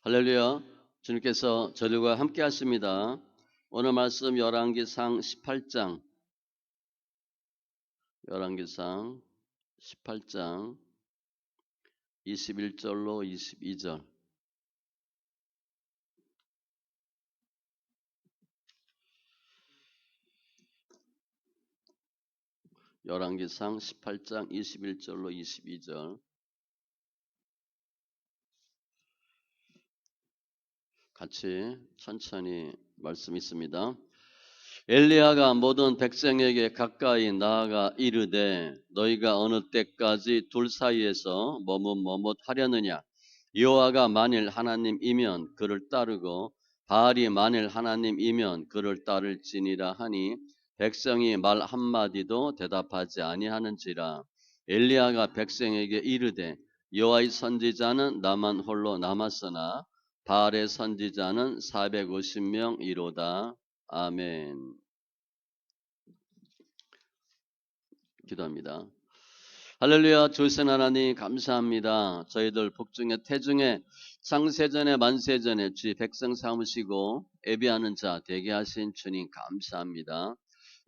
할렐루야. 주님께서 저들과 함께 하십니다. 오늘 말씀 열왕기상 18장 21절로 22절. 열왕기상 18장 21절로 22절. 같이 천천히 말씀 있습니다. 엘리야가 모든 백성에게 가까이 나아가 이르되 너희가 어느 때까지 둘 사이에서 머뭇머뭇하려느냐. 여호와가 만일 하나님이면 그를 따르고 바알이 만일 하나님이면 그를 따를지니라 하니 백성이 말 한마디도 대답하지 아니하는지라. 엘리야가 백성에게 이르되 여호와의 선지자는 나만 홀로 남았으나 바알의 선지자는 450명이로다. 아멘. 기도합니다. 할렐루야. 주신 하나님 감사합니다. 저희들 복중에 태중에 창세전에 만세전에 주의 백성 삼으시고 예비하는 자 되게 하신 주님 감사합니다.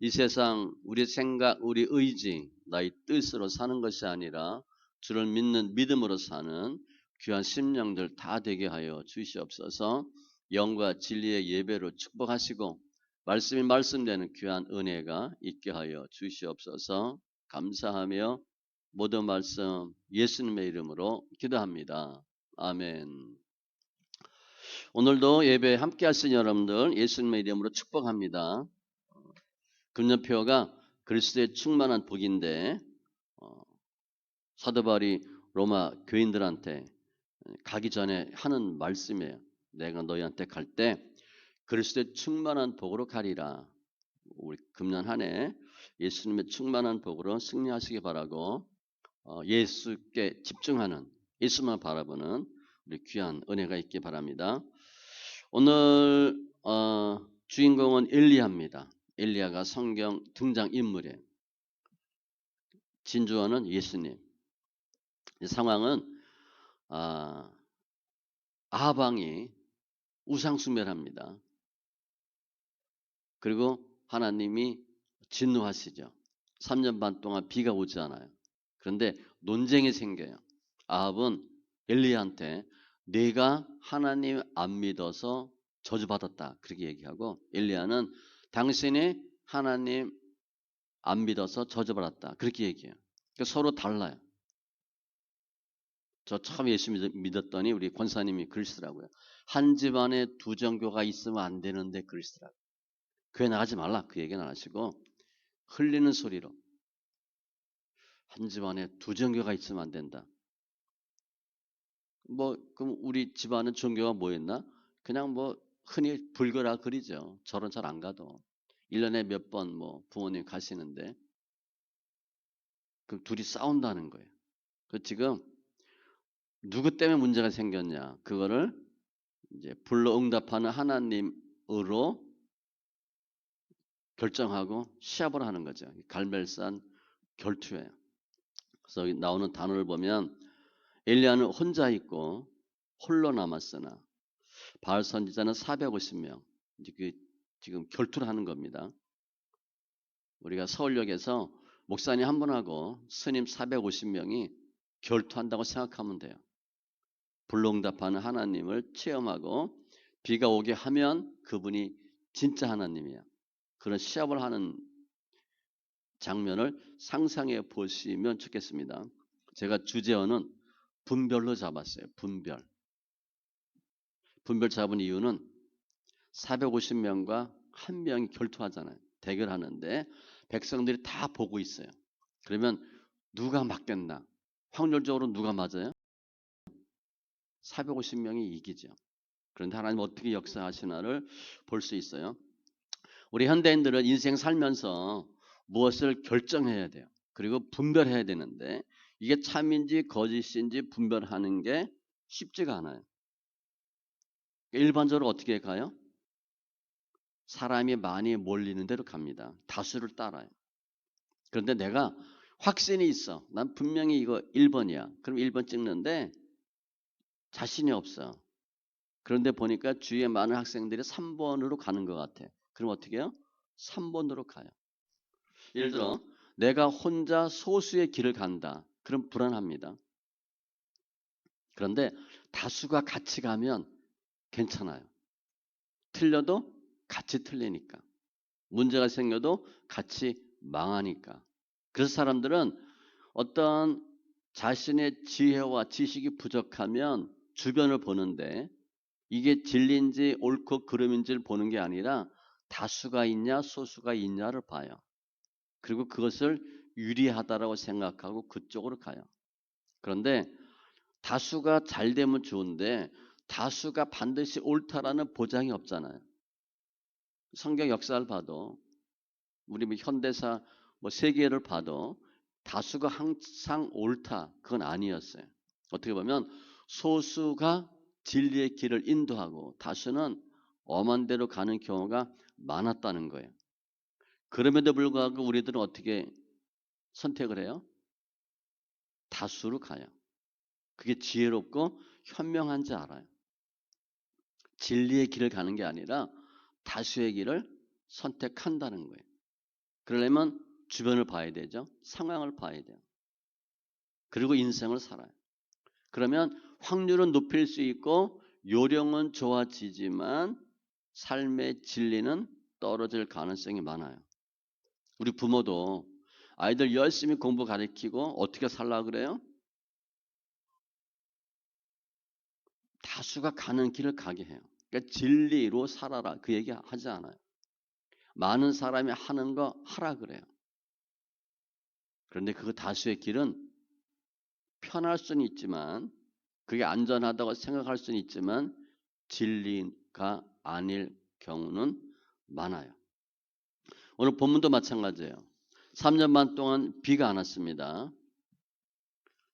이 세상 우리 생각, 우리 의지, 나의 뜻으로 사는 것이 아니라 주를 믿는 믿음으로 사는 귀한 심령들 다 되게 하여 주시옵소서. 영과 진리의 예배로 축복하시고 말씀이 말씀되는 귀한 은혜가 있게 하여 주시옵소서. 감사하며 모든 말씀 예수님의 이름으로 기도합니다. 아멘. 오늘도 예배에 함께 하신 여러분들 예수님의 이름으로 축복합니다. 금년표가 그리스도의 충만한 복인데 사도 바울이 로마 교인들한테 가기 전에 하는 말씀이에요. 내가 너희한테 갈 때 그리스도의 충만한 복으로 가리라. 우리 금년 한 해 예수님의 충만한 복으로 승리하시기 바라고 예수께 집중하는 예수만 바라보는 우리 귀한 은혜가 있기 바랍니다. 오늘 주인공은 엘리야입니다. 엘리야가 성경 등장 인물이에요. 진주어는 예수님. 이 상황은 아합왕이 우상숭배합니다. 그리고 하나님이 진노하시죠. 3년 반 동안 비가 오지 않아요. 그런데 논쟁이 생겨요. 아합은 엘리야한테 내가 하나님 안 믿어서 저주받았다 그렇게 얘기하고, 엘리야는 당신이 하나님 안 믿어서 저주받았다 그렇게 얘기해요. 그러니까 서로 달라요. 저 처음 예수 믿었더니 우리 권사님이 그러시더라고요. 한 집안에 두 종교가 있으면 안 되는데 그러시더라고요. 교회 나가지 말라 그 얘기는 안 하시고 흘리는 소리로 한 집안에 두 종교가 있으면 안 된다. 그럼 우리 집안은 종교가 뭐였나? 그냥 흔히 불교라 그러죠. 절은 잘 안 가도 1년에 몇 번 부모님 가시는데, 그럼 둘이 싸운다는 거예요. 그 지금 누구 때문에 문제가 생겼냐? 그거를 이제 불로 응답하는 하나님으로 결정하고 시합을 하는 거죠. 갈멜산 결투예요. 그래서 여기 나오는 단어를 보면 엘리야는 혼자 있고 홀로 남았으나 바알 선지자는 450명. 이제 지금 결투를 하는 겁니다. 우리가 서울역에서 목사님 한 분하고 스님 450명이 결투한다고 생각하면 돼요. 불응답하는 하나님을 체험하고 비가 오게 하면 그분이 진짜 하나님이야. 그런 시합을 하는 장면을 상상해 보시면 좋겠습니다. 제가 주제어는 분별로 잡았어요. 분별 잡은 이유는 450명과 한 명이 결투하잖아요. 대결하는데 백성들이 다 보고 있어요. 그러면 누가 맞겠나? 확률적으로 누가 맞아요? 450명이 이기죠. 그런데 하나님 어떻게 역사하시나를 볼 수 있어요. 우리 현대인들은 인생 살면서 무엇을 결정해야 돼요. 그리고 분별해야 되는데 이게 참인지 거짓인지 분별하는 게 쉽지가 않아요. 일반적으로 어떻게 가요? 사람이 많이 몰리는 대로 갑니다. 다수를 따라요. 그런데 내가 확신이 있어. 난 분명히 이거 1번이야. 그럼 1번 찍는데 자신이 없어. 그런데 보니까 주위에 많은 학생들이 3번으로 가는 것 같아. 그럼 어떻게 해요? 3번으로 가요. 예를 들어 내가 혼자 소수의 길을 간다. 그럼 불안합니다. 그런데 다수가 같이 가면 괜찮아요. 틀려도 같이 틀리니까. 문제가 생겨도 같이 망하니까. 그래서 사람들은 어떤 자신의 지혜와 지식이 부족하면 주변을 보는데 이게 진리인지 옳고 그름인지를 보는 게 아니라 다수가 있냐 소수가 있냐를 봐요. 그리고 그것을 유리하다라고 생각하고 그쪽으로 가요. 그런데 다수가 잘 되면 좋은데 다수가 반드시 옳다라는 보장이 없잖아요. 성경 역사를 봐도 우리 현대사 세계를 봐도 다수가 항상 옳다 그건 아니었어요. 어떻게 보면 소수가 진리의 길을 인도하고 다수는 엄한 대로 가는 경우가 많았다는 거예요. 그럼에도 불구하고 우리들은 어떻게 선택을 해요? 다수로 가요. 그게 지혜롭고 현명한지 알아요. 진리의 길을 가는 게 아니라 다수의 길을 선택한다는 거예요. 그러려면 주변을 봐야 되죠. 상황을 봐야 돼요. 그리고 인생을 살아요. 그러면 확률은 높일 수 있고 요령은 좋아지지만 삶의 진리는 떨어질 가능성이 많아요. 우리 부모도 아이들 열심히 공부 가르치고 어떻게 살라 그래요? 다수가 가는 길을 가게 해요. 그러니까 진리로 살아라 그 얘기 하지 않아요. 많은 사람이 하는 거 하라 그래요. 그런데 그 다수의 길은 편할 수는 있지만 그게 안전하다고 생각할 수는 있지만 진리가 아닐 경우는 많아요. 오늘 본문도 마찬가지예요. 3년 반 동안 비가 안 왔습니다.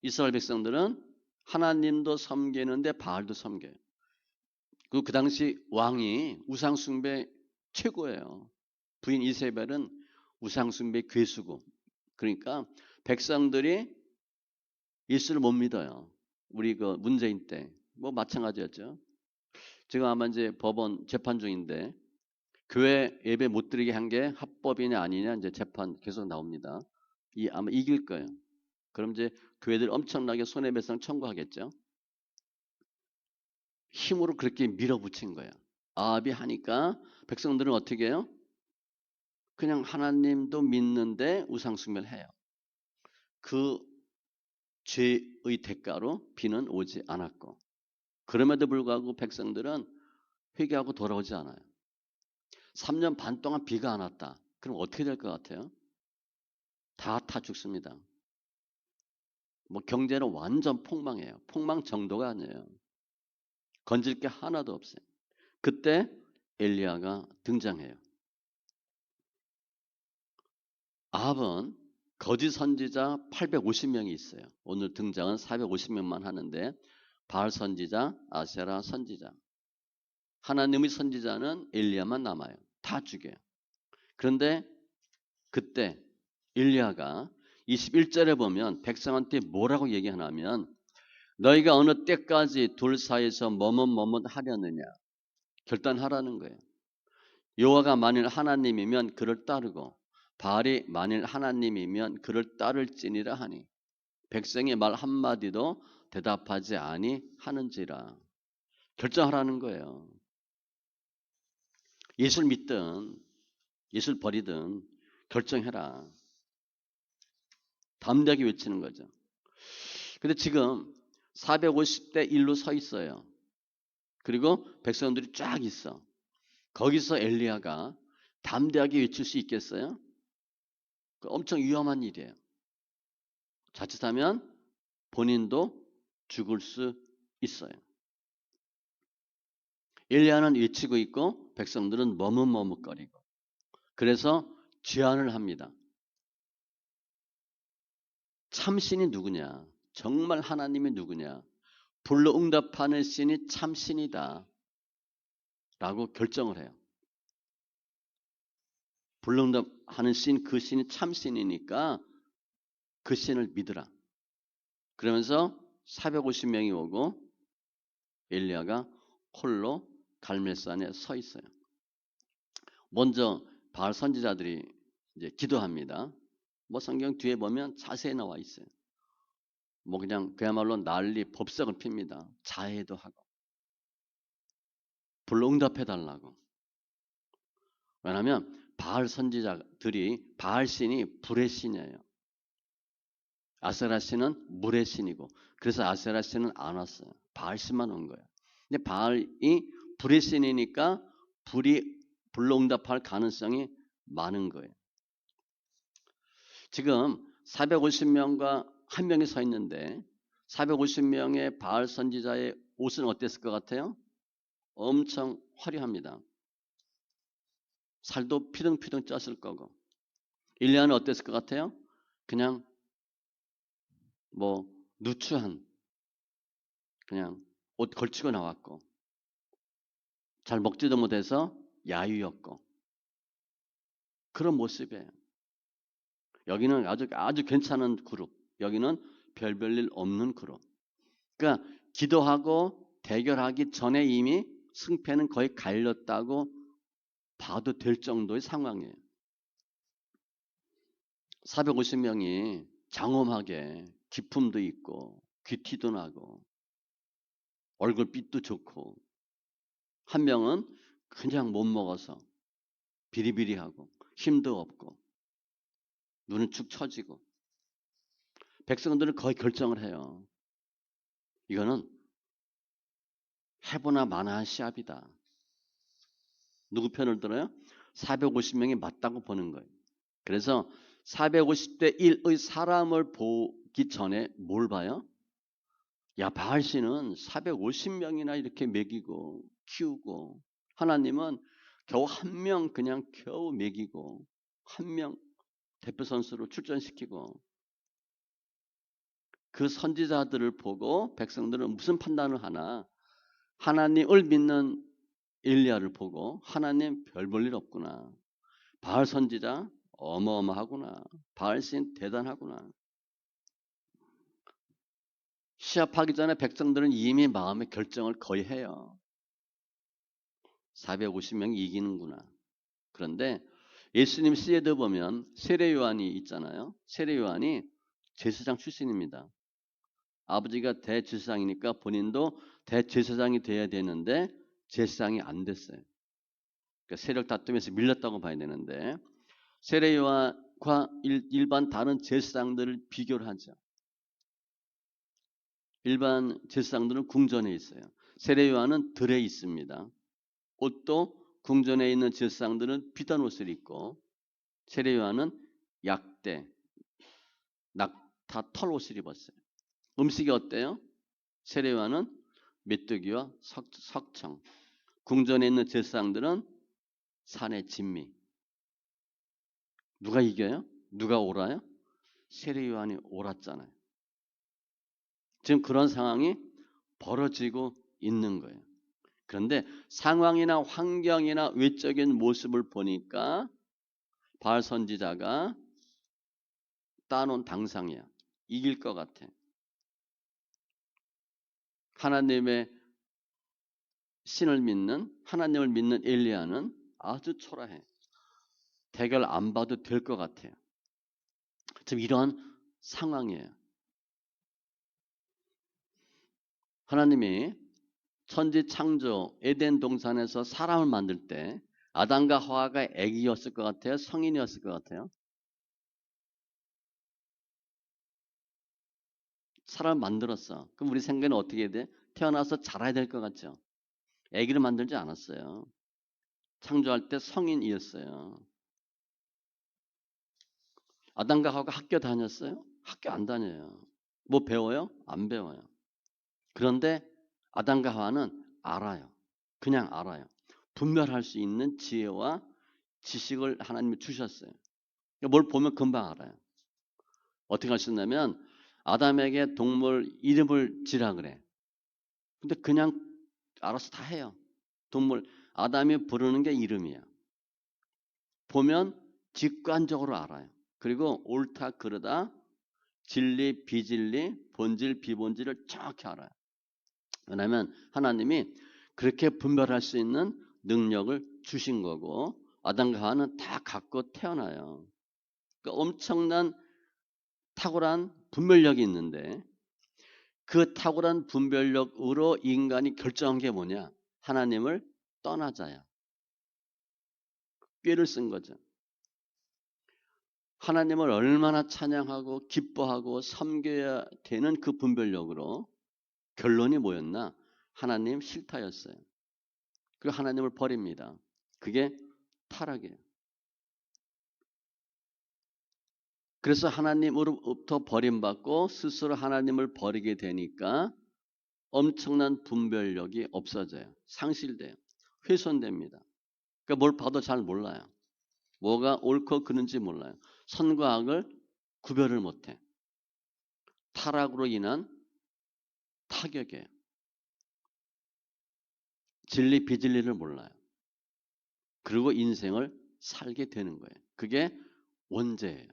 이스라엘 백성들은 하나님도 섬기는데 바알도 섬겨요. 그 당시 왕이 우상숭배 최고예요. 부인 이세벨은 우상숭배 괴수고 그러니까 백성들이 예수를 못 믿어요. 우리 그 문재인 때 마찬가지였죠. 지금 아마 이제 법원 재판 중인데 교회 예배 못 드리게 한 게 합법이냐 아니냐 이제 재판 계속 나옵니다. 아마 이길 거예요. 그럼 이제 교회들 엄청나게 손해배상 청구하겠죠. 힘으로 그렇게 밀어붙인 거예요. 아합이 하니까 백성들은 어떻게 해요? 그냥 하나님도 믿는데 우상숭배를 해요. 그 죄의 대가로 비는 오지 않았고 그럼에도 불구하고 백성들은 회개하고 돌아오지 않아요. 3년 반 동안 비가 안 왔다. 그럼 어떻게 될 것 같아요? 다 죽습니다. 경제는 완전 폭망해요. 폭망 정도가 아니에요. 건질 게 하나도 없어요. 그때 엘리야가 등장해요. 아합은 거짓 선지자 850명이 있어요. 오늘 등장은 450명만 하는데 바알 선지자, 아세라 선지자, 하나님의 선지자는 엘리야만 남아요. 다 죽여요. 그런데 그때 엘리야가 21절에 보면 백성한테 뭐라고 얘기하냐면 너희가 어느 때까지 둘 사이에서 머뭇머뭇하려느냐 결단하라는 거예요. 여호와가 만일 하나님이면 그를 따르고 바알이 만일 하나님이면 그를 따를지니라 하니 백성의 말 한마디도 대답하지 아니하는지라. 결정하라는 거예요. 예수를 믿든 예수를 버리든 결정해라. 담대하게 외치는 거죠. 근데 지금 450대 1로 서 있어요. 그리고 백성들이 쫙 있어. 거기서 엘리야가 담대하게 외칠 수 있겠어요? 엄청 위험한 일이에요. 자칫하면 본인도 죽을 수 있어요. 엘리야는 외치고 있고 백성들은 머뭇머뭇거리고 그래서 제안을 합니다. 참신이 누구냐? 정말 하나님이 누구냐? 불러 응답하는 신이 참신이다 라고 결정을 해요. 불러 응답하는 신, 그 신이 참신이니까 그 신을 믿으라. 그러면서 450명이 오고 엘리야가 홀로 갈멜산에 서 있어요. 먼저 바알 선지자들이 이제 기도합니다. 뭐 성경 뒤에 보면 자세히 나와 있어요. 뭐 그냥 그야말로 난리 법석을 핍니다. 자해도 하고 불로 응답해 달라고. 왜냐하면 바알 선지자들이 바알 신이 불의 신이에요. 아세라 신은 물의 신이고, 그래서 아세라 신은 안 왔어요. 바알 신만 온 거예요. 근데 바알이 불의 신이니까 불로 응답할 가능성이 많은 거예요. 지금 450명과 한 명이 서 있는데 450명의 바알 선지자의 옷은 어땠을 것 같아요? 엄청 화려합니다. 살도 피둥피둥 쪘을 거고. 일리야는 어땠을 것 같아요? 그냥 뭐 누추한 그냥 옷 걸치고 나왔고, 잘 먹지도 못해서 야유였고, 그런 모습이에요. 여기는 아주 괜찮은 그룹, 여기는 별볼일 없는 그룹. 그러니까 기도하고 대결하기 전에 이미 승패는 거의 갈렸다고 봐도 될 정도의 상황이에요. 450명이 장엄하게 기품도 있고 귀티도 나고 얼굴빛도 좋고, 한 명은 그냥 못 먹어서 비리비리하고 힘도 없고 눈은 축 처지고, 백성들은 거의 결정을 해요. 이거는 해보나 마나한 시합이다. 누구 편을 들어요? 450명이 맞다고 보는 거예요. 그래서 450대 1의 사람을 보기 전에 뭘 봐요? 야, 바알 씨는 450명이나 이렇게 먹이고 키우고, 하나님은 겨우 한 명 그냥 겨우 먹이고 한 명 대표 선수로 출전시키고, 그 선지자들을 보고 백성들은 무슨 판단을 하나? 하나님을 믿는 엘리야를 보고 하나님 별 볼 일 없구나. 바알 선지자 어마어마하구나. 바알 신 대단하구나. 시합하기 전에 백성들은 이미 마음의 결정을 거의 해요. 450명이 이기는구나. 그런데 예수님 시에도 보면 세례 요한이 있잖아요. 세례 요한이 제사장 출신입니다. 아버지가 대제사장이니까 본인도 대제사장이 돼야 되는데 제사장이 안 됐어요. 그러니까 세력 다툼에서 밀렸다고 봐야 되는데, 세례 요한과 일반 다른 제사장들을 비교를 하죠. 일반 제사장들은 궁전에 있어요. 세례 요한은 들에 있습니다. 옷도 궁전에 있는 제사장들은 비단 옷을 입고, 세례 요한은 약대, 낙타 털 옷을 입었어요. 음식이 어때요? 세례 요한은 메뚜기와 석청, 궁전에 있는 제사장들은 산의 진미. 누가 이겨요? 누가 옳아요? 세례 요한이 옳았잖아요. 지금 그런 상황이 벌어지고 있는 거예요. 그런데 상황이나 환경이나 외적인 모습을 보니까 바알 선지자가 따놓은 당상이야. 이길 것 같아. 하나님의 신을 믿는, 하나님을 믿는 엘리야는 아주 초라해. 대결 안 봐도 될 것 같아요. 지금 이러한 상황이에요. 하나님이 천지 창조 에덴 동산에서 사람을 만들 때 아담과 하와가 애기였을 것 같아요? 성인이었을 것 같아요? 사람을 만들었어. 그럼 우리 생각에는 어떻게 해야 돼? 태어나서 자라야 될 것 같죠? 애기를 만들지 않았어요. 창조할 때 성인이었어요. 아담과 하와가 학교 다녔어요? 학교 안 다녀요. 뭐 배워요? 안 배워요. 그런데 아담과 하와는 알아요. 그냥 알아요. 분별할 수 있는 지혜와 지식을 하나님이 주셨어요. 뭘 보면 금방 알아요. 어떻게 하셨냐면 아담에게 동물 이름을 지라 그래. 근데 그냥 알아서 다 해요. 동물 아담이 부르는 게 이름이야. 보면 직관적으로 알아요. 그리고 옳다 그르다, 진리 비진리, 본질 비본질을 정확히 알아요. 왜냐하면 하나님이 그렇게 분별할 수 있는 능력을 주신 거고 아담과 하와는 다 갖고 태어나요. 그러니까 엄청난 탁월한 분별력이 있는데 그 탁월한 분별력으로 인간이 결정한 게 뭐냐? 하나님을 떠나자야. 꾀를 쓴 거죠. 하나님을 얼마나 찬양하고 기뻐하고 섬겨야 되는 그 분별력으로 결론이 뭐였나? 하나님 싫다였어요. 그리고 하나님을 버립니다. 그게 타락이에요. 그래서 하나님으로부터 버림받고 스스로 하나님을 버리게 되니까 엄청난 분별력이 없어져요. 상실돼요. 훼손됩니다. 그러니까 뭘 봐도 잘 몰라요. 뭐가 옳고 그른지 몰라요. 선과 악을 구별을 못해. 타락으로 인한 타격이에요. 진리 비진리를 몰라요. 그리고 인생을 살게 되는 거예요. 그게 원죄예요.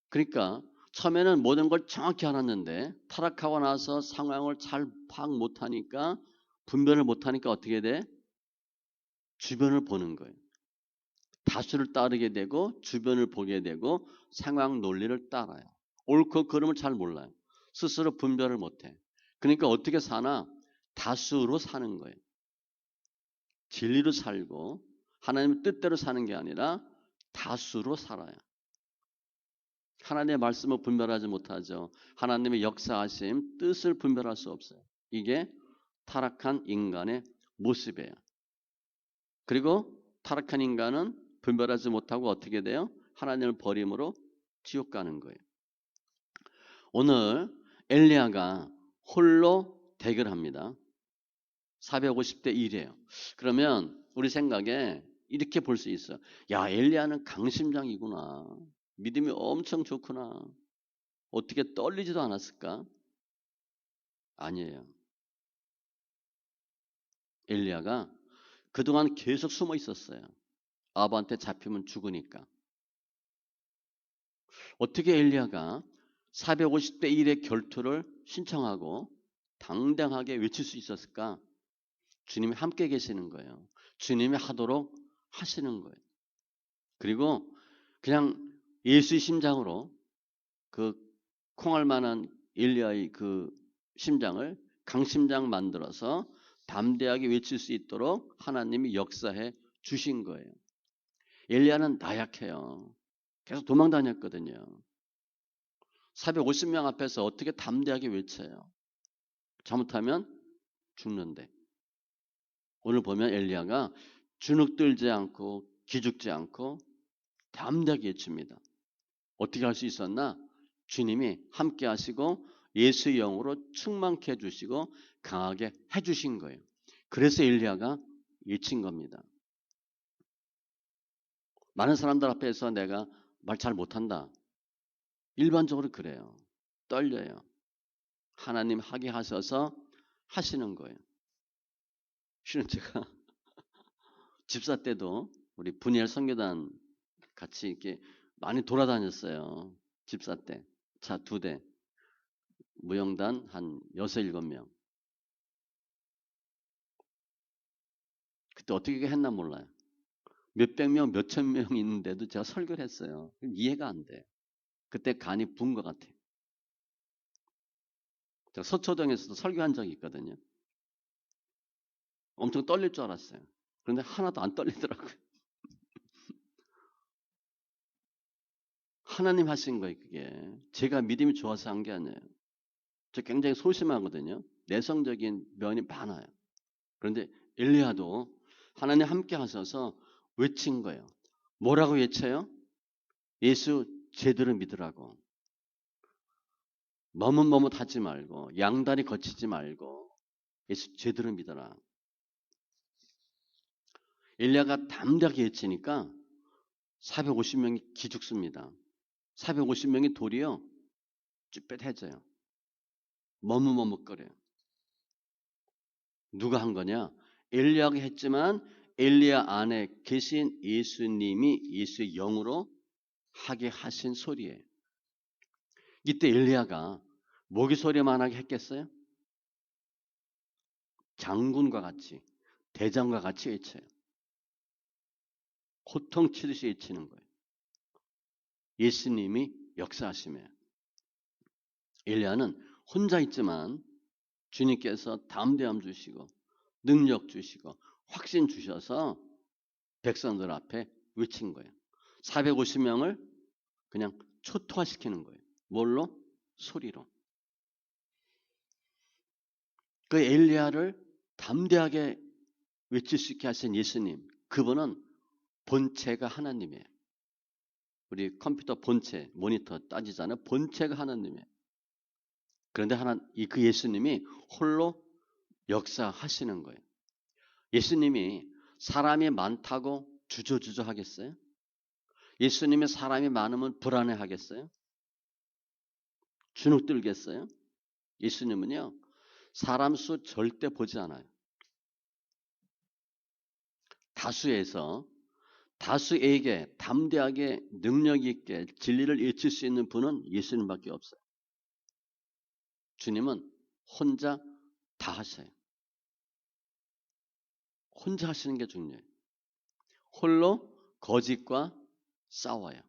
그러니까 처음에는 모든 걸 정확히 알았는데 타락하고 나서 상황을 잘 파악 못하니까 분별을 못하니까 어떻게 돼? 주변을 보는 거예요. 다수를 따르게 되고 주변을 보게 되고 상황 논리를 따라요. 옳고 그름을 잘 몰라요. 스스로 분별을 못해. 그러니까 어떻게 사나? 다수로 사는 거예요. 진리로 살고 하나님의 뜻대로 사는 게 아니라 다수로 살아요. 하나님의 말씀을 분별하지 못하죠. 하나님의 역사하심, 뜻을 분별할 수 없어요. 이게 타락한 인간의 모습이에요. 그리고 타락한 인간은 분별하지 못하고 어떻게 돼요? 하나님을 버림으로 지옥 가는 거예요. 오늘 엘리야가 홀로 대결합니다. 450대 1이에요. 그러면 우리 생각에 이렇게 볼 수 있어요. 야, 엘리야는 강심장이구나. 믿음이 엄청 좋구나. 어떻게 떨리지도 않았을까? 아니에요. 엘리야가 그동안 계속 숨어 있었어요. 아합한테 잡히면 죽으니까. 어떻게 엘리야가 450대 1의 결투를 신청하고 당당하게 외칠 수 있었을까? 주님이 함께 계시는 거예요. 주님이 하도록 하시는 거예요. 그리고 그냥 예수의 심장으로 그 콩할 만한 엘리야의 그 심장을 강심장 만들어서 담대하게 외칠 수 있도록 하나님이 역사해 주신 거예요. 엘리야는 나약해요. 계속 도망 다녔거든요. 450명 앞에서 어떻게 담대하게 외쳐요? 잘못하면 죽는데. 오늘 보면 엘리야가 주눅들지 않고 기죽지 않고 담대하게 외칩니다. 어떻게 할 수 있었나? 주님이 함께 하시고 예수의 영으로 충만케 해주시고 강하게 해주신 거예요. 그래서 엘리야가 외친 겁니다. 많은 사람들 앞에서 내가 말 잘 못한다. 일반적으로 그래요. 떨려요. 하나님 하게 하셔서 하시는 거예요. 실은 제가 집사 때도 우리 분열 선교단 같이 이렇게 많이 돌아다녔어요. 집사 때. 차 2대. 무용단 한 6, 7명. 그때 어떻게 했나 몰라요. 몇백 명, 몇천 명 있는데도 제가 설교를 했어요. 이해가 안 돼. 그때 간이 부은 것 같아요. 제가 서초동에서도 설교한 적이 있거든요. 엄청 떨릴 줄 알았어요. 그런데 하나도 안 떨리더라고요. 하나님 하신 거예요, 그게. 제가 믿음이 좋아서 한 게 아니에요. 저 굉장히 소심하거든요. 내성적인 면이 많아요. 그런데 엘리야도 하나님 함께 하셔서 외친 거예요. 뭐라고 외쳐요? 예수 제대로 믿으라고. 머뭇머뭇하지 말고 양다리 거치지 말고 예수 제대로 믿어라. 엘리야가 담대하게 외치니까 450명이 기죽습니다. 450명이 도리어 쭈뼛해져요. 머뭇머뭇거려요. 누가 한 거냐? 엘리야가 했지만 엘리야 안에 계신 예수님이 예수의 영으로 하게 하신 소리예요. 이때 엘리야가 모기 소리만 하게 했겠어요? 장군과 같이, 대장과 같이 외쳐요. 호통치듯이 외치는 거예요. 예수님이 역사하시며 엘리야는 혼자 있지만 주님께서 담대함 주시고 능력 주시고 확신 주셔서 백성들 앞에 외친 거예요. 450명을 그냥 초토화시키는 거예요. 뭘로? 소리로. 그 엘리야를 담대하게 외칠 수 있게 하신 예수님, 그분은 본체가 하나님이에요. 우리 컴퓨터 본체, 모니터 따지잖아요. 본체가 하나님이에요. 그런데 그 예수님이 홀로 역사하시는 거예요. 예수님이 사람이 많다고 주저주저 하겠어요? 예수님이 사람이 많으면 불안해 하겠어요? 주눅 들겠어요? 예수님은요, 사람 수 절대 보지 않아요. 다수에게 담대하게 능력 있게 진리를 외칠 수 있는 분은 예수님밖에 없어요. 주님은 혼자 다 하셔요. 혼자 하시는 게 중요해요. 홀로 거짓과 싸워요.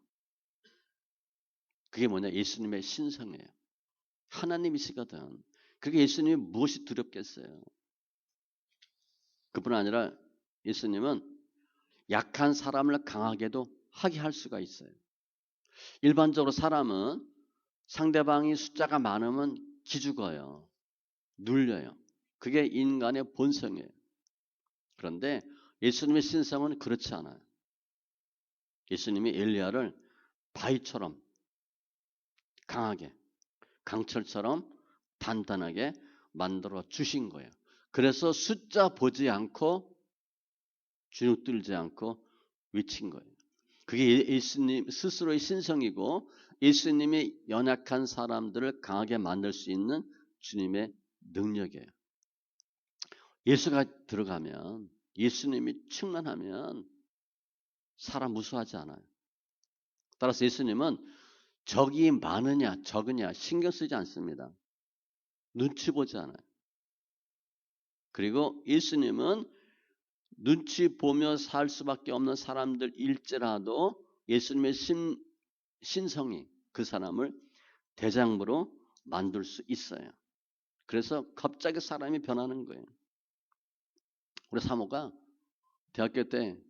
그게 뭐냐? 예수님의 신성이에요. 하나님이시거든. 그게 예수님이 무엇이 두렵겠어요? 그뿐 아니라 예수님은 약한 사람을 강하게도 하게 할 수가 있어요. 일반적으로 사람은 상대방이 숫자가 많으면 기죽어요. 눌려요. 그게 인간의 본성이에요. 그런데 예수님의 신성은 그렇지 않아요. 예수님이 엘리야를 바위처럼 강하게, 강철처럼 단단하게 만들어 주신 거예요. 그래서 숫자 보지 않고 주눅 들지 않고 외친 거예요. 그게 예수님 스스로의 신성이고 예수님이 연약한 사람들을 강하게 만들 수 있는 주님의 능력이에요. 예수가 들어가면, 예수님이 충만하면 사람 무서워하지 않아요. 따라서 예수님은 적이 많으냐 적으냐 신경 쓰지 않습니다. 눈치 보지 않아요. 그리고 예수님은 눈치 보며 살 수밖에 없는 사람들일지라도 예수님의 신성이 그 사람을 대장부로 만들 수 있어요. 그래서 갑자기 사람이 변하는 거예요. 우리 사모가 대학교 때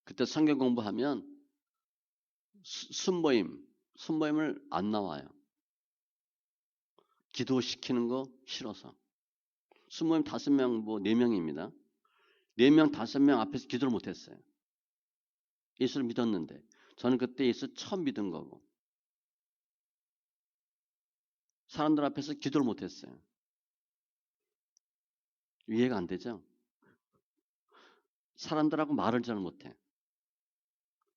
그때 성경 공부하면 순모임을 안 나와요. 기도시키는 거 싫어서. 순모임 5명, 4명입니다. 4명, 5명 앞에서 기도를 못했어요. 예수를 믿었는데 저는 그때 예수 처음 믿은 거고 사람들 앞에서 기도를 못했어요. 이해가 안 되죠? 사람들하고 말을 잘 못해.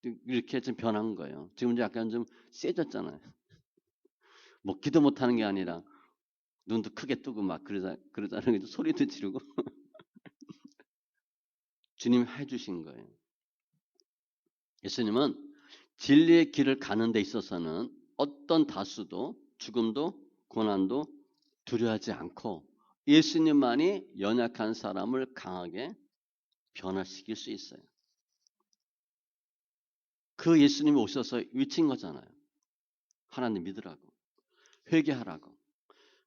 이렇게 좀 변한 거예요. 지금 약간 좀 세졌잖아요. 뭐 기도 못하는 게 아니라 눈도 크게 뜨고 막 그러자는 거죠. 소리도 지르고 주님이 해주신 거예요. 예수님은 진리의 길을 가는 데 있어서는 어떤 다수도 죽음도 고난도 두려워하지 않고 예수님만이 연약한 사람을 강하게 변화시킬 수 있어요. 그 예수님이 오셔서 외친 거잖아요. 하나님 믿으라고, 회개하라고.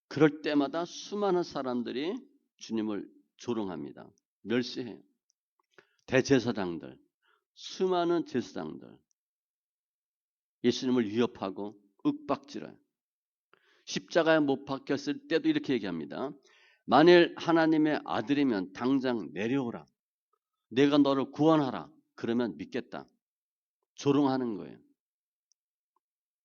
그럴 때마다 수많은 사람들이 주님을 조롱합니다. 멸시해요. 대제사장들, 수많은 제사장들 예수님을 위협하고 윽박질해요. 십자가에 못 박혔을 때도 이렇게 얘기합니다. 만일 하나님의 아들이면 당장 내려오라. 내가 너를 구원하라. 그러면 믿겠다. 조롱하는 거예요.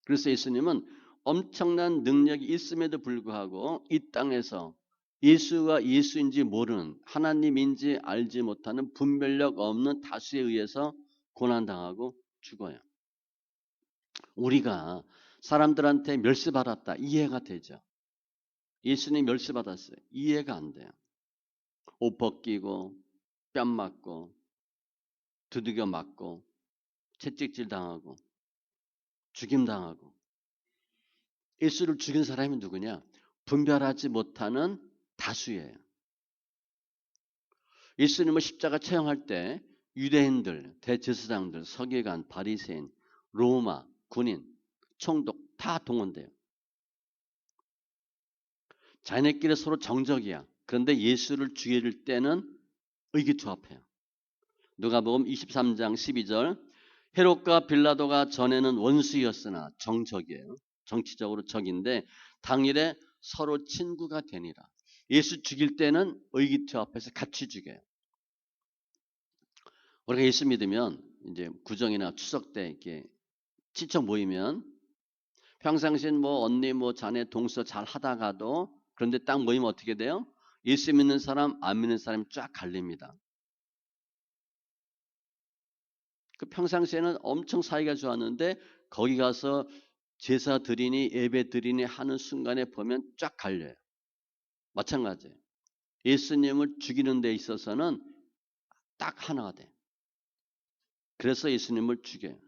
그래서 예수님은 엄청난 능력이 있음에도 불구하고 이 땅에서 예수가 예수인지 모르는 하나님인지 알지 못하는 분별력 없는 다수에 의해서 고난당하고 죽어요. 우리가 사람들한테 멸시받았다. 이해가 되죠. 예수님 멸시받았어요. 이해가 안 돼요. 옷 벗기고 뺨 맞고 두들겨 맞고 채찍질 당하고 죽임 당하고 예수를 죽인 사람이 누구냐? 분별하지 못하는 다수예요. 예수님을 십자가 처형할 때 유대인들, 대제사장들, 서기관, 바리새인, 로마, 군인, 총독 다 동원돼요. 자기네끼리 서로 정적이야. 그런데 예수를 죽일 때는 의기투합해요. 누가복음 23장 12절 헤롯과 빌라도가 전에는 원수였으나 정적이에요. 정치적으로 적인데 당일에 서로 친구가 되니라. 예수 죽일 때는 의기투합해서 같이 죽여요. 우리가 예수 믿으면 이제 구정이나 추석 때 이렇게 친척 모이면 평상시엔 뭐 언니 뭐 자네 동서 잘 하다가도 그런데 딱 모이면 어떻게 돼요? 예수 믿는 사람 안 믿는 사람이 쫙 갈립니다. 그 평상시에는 엄청 사이가 좋았는데 거기 가서 제사 드리니 예배 드리니 하는 순간에 보면 쫙 갈려요. 마찬가지예요. 예수님을 죽이는 데 있어서는 딱 하나가 돼. 그래서 예수님을 죽여요.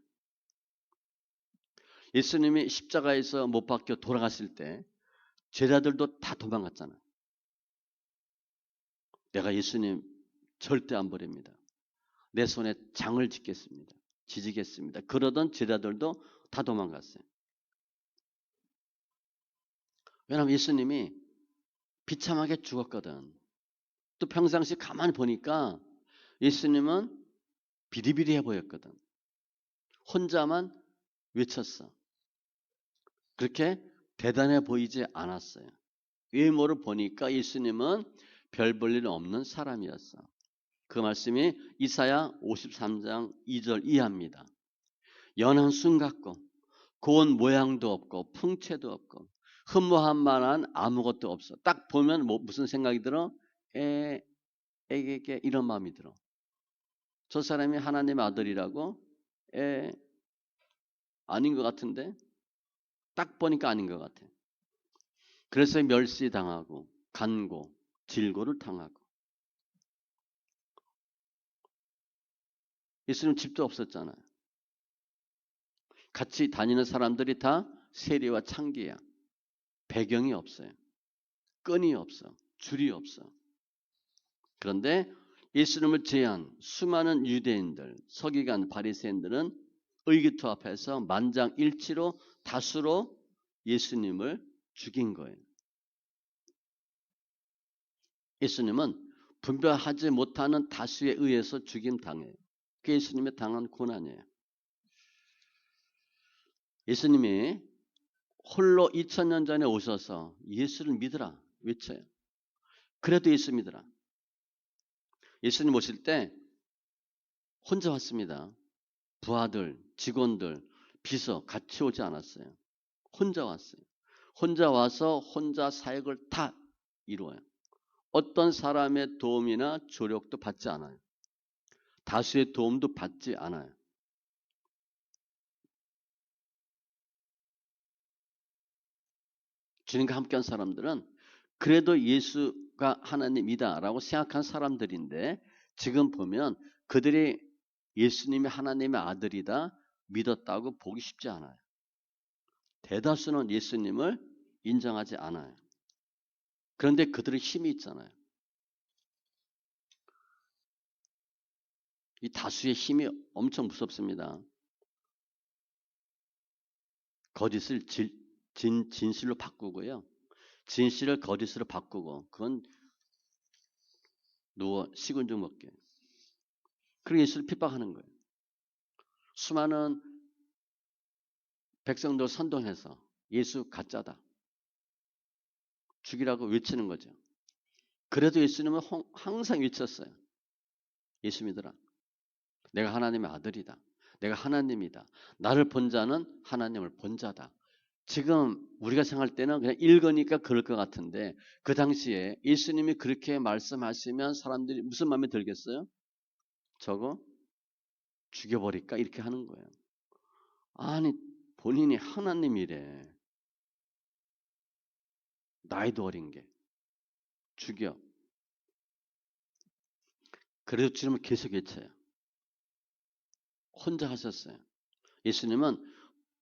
예수님이 십자가에서 못 박혀 돌아갔을 때 제자들도 다 도망갔잖아요. 내가 예수님 절대 안 버립니다. 내 손에 장을 짓겠습니다. 지지겠습니다. 그러던 제자들도 다 도망갔어요. 왜냐하면 예수님이 비참하게 죽었거든. 또 평상시 가만히 보니까 예수님은 비리비리해 보였거든. 혼자만 외쳤어. 그렇게 대단해 보이지 않았어요. 외모를 보니까 예수님은 별 볼 일 없는 사람이었어. 그 말씀이 이사야 53장 2절 이하입니다. 연한 순 같고 고운 모양도 없고 풍채도 없고 흠모한 만한 아무것도 없어. 딱 보면 무슨 생각이 들어? 에게게 이런 마음이 들어. 저 사람이 하나님의 아들이라고? 아닌 것 같은데? 딱 보니까 아닌 것 같아. 그래서 멸시당하고 간고 질고를 당하고. 예수님 집도 없었잖아요. 같이 다니는 사람들이 다 세리와 창기야. 배경이 없어요. 끈이 없어. 줄이 없어. 그런데 예수님을 제한 수많은 유대인들, 서기관, 바리새인들은 의기투합해서 만장일치로 다수로 예수님을 죽인 거예요. 예수님은 분별하지 못하는 다수에 의해서 죽임 당해요. 그게 예수님의 당한 고난이에요. 예수님이 홀로 2000년 전에 오셔서 예수를 믿으라 외쳐요. 그래도 예수 믿으라. 예수님 오실 때 혼자 왔습니다. 부하들, 직원들, 비서 같이 오지 않았어요. 혼자 왔어요. 혼자 와서 혼자 사역을 다 이루어요. 어떤 사람의 도움이나 조력도 받지 않아요. 다수의 도움도 받지 않아요. 주님과 함께한 사람들은 그래도 예수가 하나님이다라고 생각한 사람들인데 지금 보면 그들이 예수님이 하나님의 아들이다 믿었다고 보기 쉽지 않아요. 대다수는 예수님을 인정하지 않아요. 그런데 그들의 힘이 있잖아요. 이 다수의 힘이 엄청 무섭습니다. 거짓을 진실로 바꾸고요. 진실을 거짓으로 바꾸고 그건 누워 식은 죽 먹게. 그리고 예수를 핍박하는 거예요. 수많은 백성들 선동해서 예수 가짜다. 죽이라고 외치는 거죠. 그래도 예수님은 항상 외쳤어요. 예수 믿으라. 내가 하나님의 아들이다. 내가 하나님이다. 나를 본 자는 하나님을 본 자다. 지금 우리가 생각할 때는 그냥 읽으니까 그럴 것 같은데 그 당시에 예수님이 그렇게 말씀하시면 사람들이 무슨 마음이 들겠어요? 저거 죽여버릴까? 이렇게 하는 거예요. 아니 본인이 하나님이래. 나이도 어린 게 죽여. 그래도 주님은 계속 외쳐요. 혼자 하셨어요. 예수님은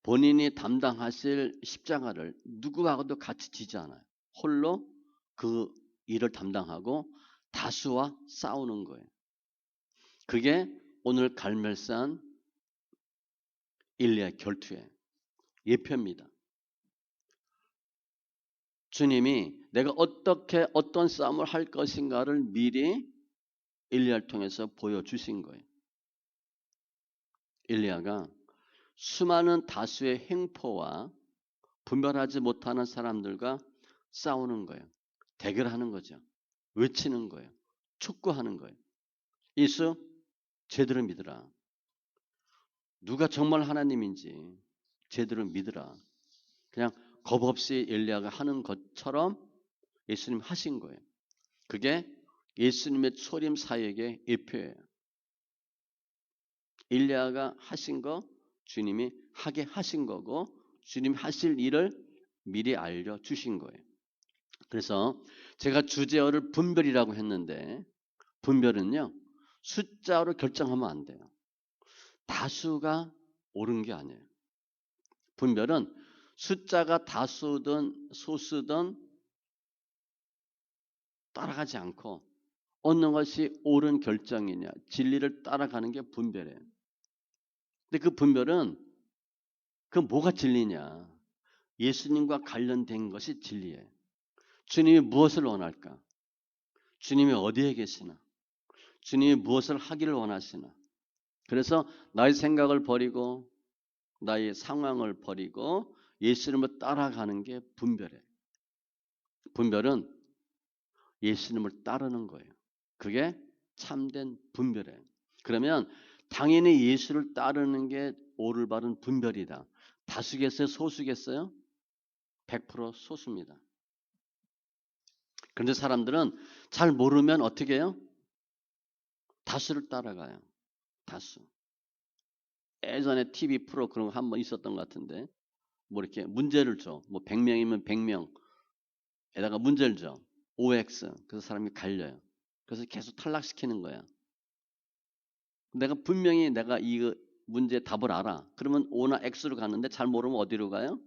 본인이 담당하실 십자가를 누구하고도 같이 지지 않아요. 홀로 그 일을 담당하고 다수와 싸우는 거예요. 그게 오늘 갈멜산 일리야 결투의 예표입니다. 주님이 내가 어떻게 어떤 싸움을 할 것인가를 미리 일리야를 통해서 보여주신 거예요. 일리야가 수많은 다수의 횡포와 분별하지 못하는 사람들과 싸우는 거예요. 대결하는 거죠. 외치는 거예요. 촉구하는 거예요. 예수 제대로 믿으라. 누가 정말 하나님인지 제대로 믿으라. 그냥 겁 없이 엘리야가 하는 것처럼 예수님 하신 거예요. 그게 예수님의 초림 사역의 예표예요. 엘리야가 하신 거 주님이 하게 하신 거고 주님이 하실 일을 미리 알려주신 거예요. 그래서 제가 주제어를 분별이라고 했는데 분별은요. 숫자로 결정하면 안 돼요. 다수가 옳은 게 아니에요. 분별은 숫자가 다수든 소수든 따라가지 않고 어느 것이 옳은 결정이냐 진리를 따라가는 게 분별이에요. 근데 그 분별은 그 뭐가 진리냐 예수님과 관련된 것이 진리예요. 주님이 무엇을 원할까? 주님이 어디에 계시나? 주님이 무엇을 하기를 원하시나? 그래서 나의 생각을 버리고 나의 상황을 버리고 예수님을 따라가는 게 분별이에요. 분별은 예수님을 따르는 거예요. 그게 참된 분별이에요. 그러면 당연히 예수를 따르는 게 옳을 바른 분별이다. 다수겠어요? 소수겠어요? 100% 소수입니다. 그런데 사람들은 잘 모르면 어떻게 해요? 다수를 따라가요. 다수. 예전에 TV 프로 그런 거 한 번 있었던 것 같은데 뭐 이렇게 문제를 줘. 뭐 100명이면 100명에다가 문제를 줘. OX. 그래서 사람이 갈려요. 그래서 계속 탈락시키는 거야. 내가 분명히 내가 이 문제의 답을 알아. 그러면 O나 X로 가는데 잘 모르면 어디로 가요?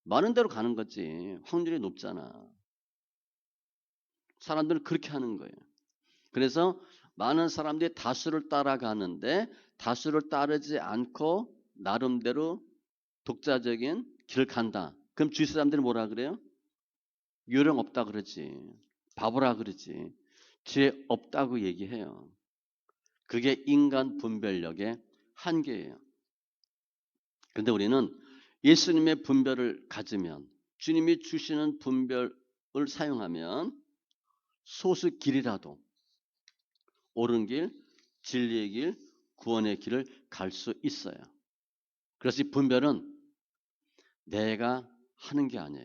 많은 데로 가는 거지. 확률이 높잖아. 사람들은 그렇게 하는 거예요. 그래서 많은 사람들이 다수를 따라가는데 다수를 따르지 않고 나름대로 독자적인 길을 간다. 그럼 주위 사람들이 뭐라 그래요? 요령 없다 그러지. 바보라 그러지. 지혜 없다고 얘기해요. 그게 인간 분별력의 한계예요. 그런데 우리는 예수님의 분별을 가지면 주님이 주시는 분별을 사용하면 소수 길이라도 옳은 길, 진리의 길, 구원의 길을 갈 수 있어요. 그래서 이 분별은 내가 하는 게 아니에요.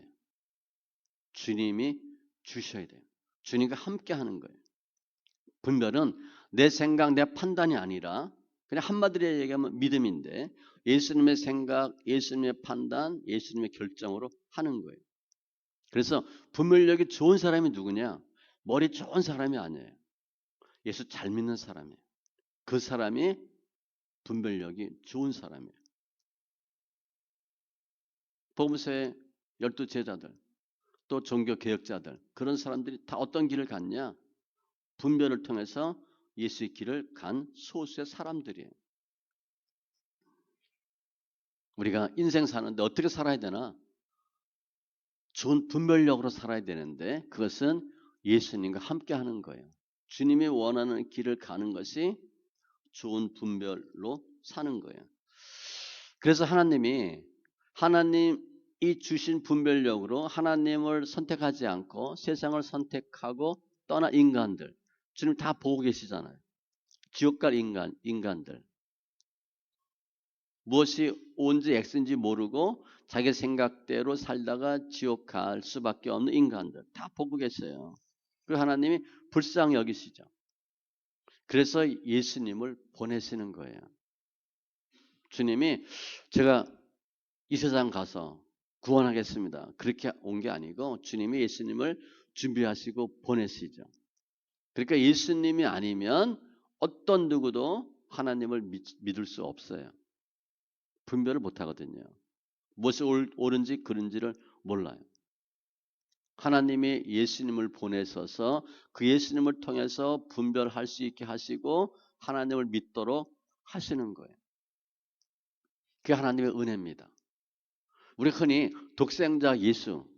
주님이 주셔야 돼요. 주님과 함께 하는 거예요. 분별은 내 생각, 내 판단이 아니라 그냥 한마디로 얘기하면 믿음인데 예수님의 생각, 예수님의 판단, 예수님의 결정으로 하는 거예요. 그래서 분별력이 좋은 사람이 누구냐? 머리 좋은 사람이 아니에요. 예수 잘 믿는 사람이에요. 그 사람이 분별력이 좋은 사람이에요. 복음서의 12제자들 또 종교개혁자들 그런 사람들이 다 어떤 길을 갔냐? 분별을 통해서 예수의 길을 간 소수의 사람들이에요. 우리가 인생 사는데 어떻게 살아야 되나? 좋은 분별력으로 살아야 되는데 그것은 예수님과 함께 하는 거예요. 주님이 원하는 길을 가는 것이 좋은 분별로 사는 거예요. 그래서 하나님이 주신 분별력으로 하나님을 선택하지 않고 세상을 선택하고 떠난 인간들 주님 다 보고 계시잖아요. 지옥 갈 인간들 무엇이 O인지 X인지 모르고 자기 생각대로 살다가 지옥 갈 수밖에 없는 인간들 다 보고 계세요. 그리고 하나님이 불쌍히 여기시죠. 그래서 예수님을 보내시는 거예요. 주님이 제가 이 세상 가서 구원하겠습니다. 그렇게 온 게 아니고 주님이 예수님을 준비하시고 보내시죠. 그러니까 예수님이 아니면 어떤 누구도 하나님을 믿을 수 없어요. 분별을 못 하거든요. 무엇이 옳은지 그른지를 몰라요. 하나님이 예수님을 보내셔서 그 예수님을 통해서 분별할 수 있게 하시고 하나님을 믿도록 하시는 거예요. 그게 하나님의 은혜입니다. 우리 흔히 독생자 예수,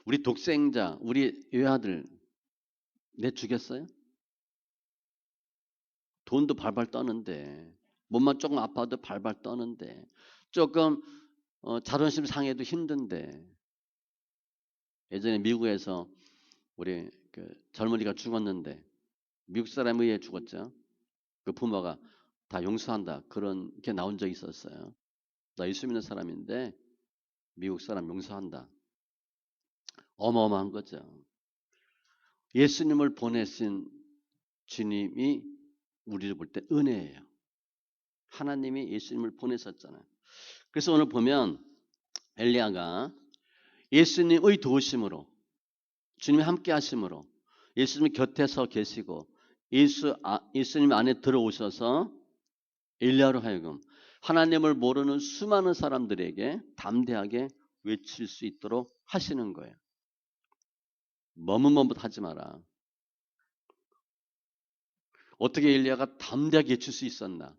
우리 독생자, 우리 외아들 내 주겠어요? 돈도 발발 떠는데, 몸만 조금 아파도 발발 떠는데, 조금 자존심 상해도 힘든데. 예전에 미국에서 우리 그 젊은이가 죽었는데, 미국 사람에 의해 죽었죠. 그 부모가 다 용서한다, 그런 게 나온 적이 있었어요. 나 예수 믿는 사람인데 미국 사람 용서한다. 어마어마한 거죠. 예수님을 보내신 주님이 우리를 볼 때 은혜예요. 하나님이 예수님을 보내셨잖아요. 그래서 오늘 보면 엘리야가 예수님의 도우심으로, 주님이 함께 하심으로, 예수님 곁에서 계시고 예수님 안에 들어오셔서 엘리야로 하여금 하나님을 모르는 수많은 사람들에게 담대하게 외칠 수 있도록 하시는 거예요. 머뭇머뭇하지 마라. 어떻게 엘리야가 담대하게 외칠 수 있었나?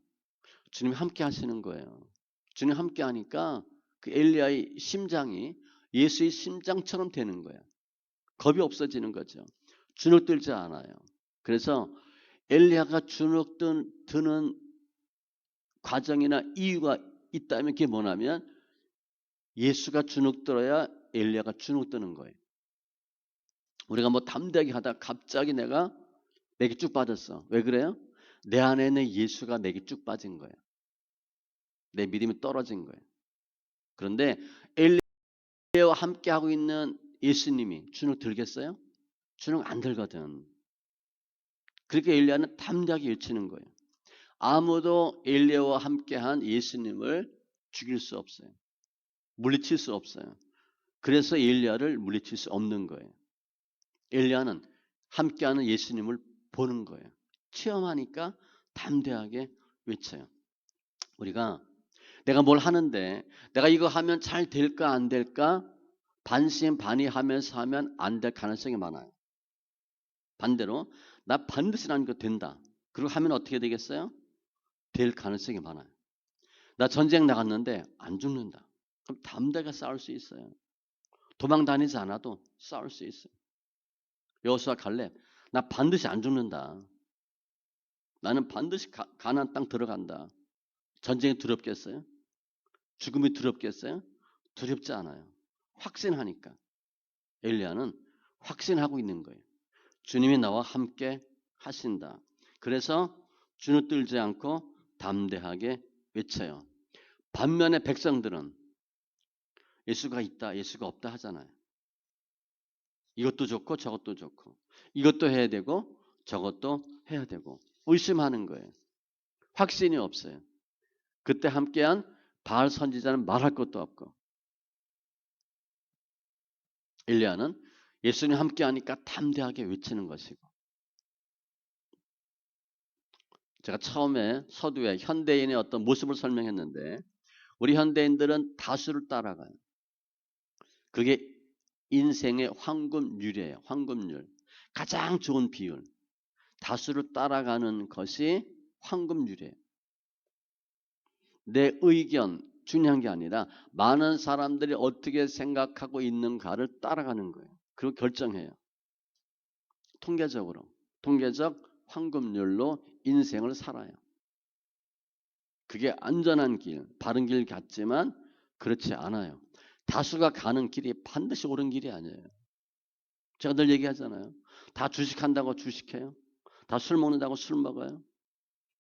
주님이 함께 하시는 거예요. 주님 함께 하니까 그 엘리야의 심장이 예수의 심장처럼 되는 거예요. 겁이 없어지는 거죠. 주눅 들지 않아요. 그래서 엘리야가 주눅 드는 과정이나 이유가 있다면 그게 뭐냐면 예수가 주눅 들어야 엘리야가 주눅 드는 거예요. 우리가 뭐 담대하게 하다가 갑자기 내가 맥이 쭉 빠졌어. 왜 그래요? 내 안에 있는 예수가 맥이 쭉 빠진 거예요. 내 믿음이 떨어진 거예요. 그런데 엘리야와 함께 하고 있는 예수님이 주눅 들겠어요? 주눅 안 들거든. 그렇게 엘리야는 담대하게 외치는 거예요. 아무도 엘리야와 함께한 예수님을 죽일 수 없어요. 물리칠 수 없어요. 그래서 엘리야를 물리칠 수 없는 거예요. 엘리야는 함께하는 예수님을 보는 거예요. 체험하니까 담대하게 외쳐요. 우리가 내가 뭘 하는데 내가 이거 하면 잘 될까 안 될까 반신반의하면서 하면 안 될 가능성이 많아요. 반대로 나 반드시 난 이거 된다. 그리고 하면 어떻게 되겠어요? 될 가능성이 많아요. 나 전쟁 나갔는데 안 죽는다. 그럼 담대하게 싸울 수 있어요. 도망 다니지 않아도 싸울 수 있어요. 여호수아 갈렙, 나 반드시 안 죽는다. 나는 반드시 가나안 땅 들어간다. 전쟁이 두렵겠어요? 죽음이 두렵겠어요? 두렵지 않아요. 확신하니까. 엘리야는 확신하고 있는 거예요. 주님이 나와 함께 하신다. 그래서 주눅 들지 않고 담대하게 외쳐요. 반면에 백성들은 예수가 있다, 예수가 없다 하잖아요. 이것도 좋고 저것도 좋고 이것도 해야 되고 저것도 해야 되고 의심하는 거예요. 확신이 없어요. 그때 함께한 바알 선지자는 말할 것도 없고 엘리야는 예수님 함께하니까 담대하게 외치는 것이고 제가 처음에 서두에 현대인의 어떤 모습을 설명했는데 우리 현대인들은 다수를 따라가요. 그게 인생의 황금률이에요. 황금률. 가장 좋은 비율. 다수를 따라가는 것이 황금률이에요. 내 의견 중요한 게 아니라 많은 사람들이 어떻게 생각하고 있는가를 따라가는 거예요. 그리고 결정해요. 통계적 황금률로 인생을 살아요. 그게 안전한 길, 바른 길 같지만 그렇지 않아요. 다수가 가는 길이 반드시 옳은 길이 아니에요. 제가 늘 얘기하잖아요. 다 주식한다고 주식해요. 다 술 먹는다고 술 먹어요.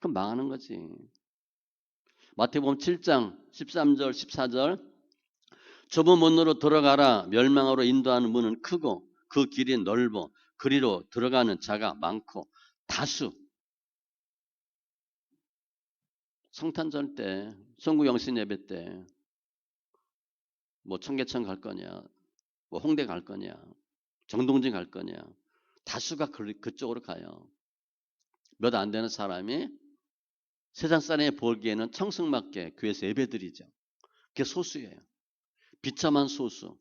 그럼 망하는 거지. 마태복음 7장 13절 14절 좁은 문으로 들어가라. 멸망으로 인도하는 문은 크고 그 길이 넓어 그리로 들어가는 자가 많고 다수. 성탄절 때 성구영신 예배 때 뭐 청계천 갈 거냐 뭐 홍대 갈 거냐 정동진 갈 거냐 다수가 그쪽으로 가요. 몇 안 되는 사람이 세상 사람이 보기에는 청승맞게 교회에서 예배드리죠. 그게 소수예요. 비참한 소수.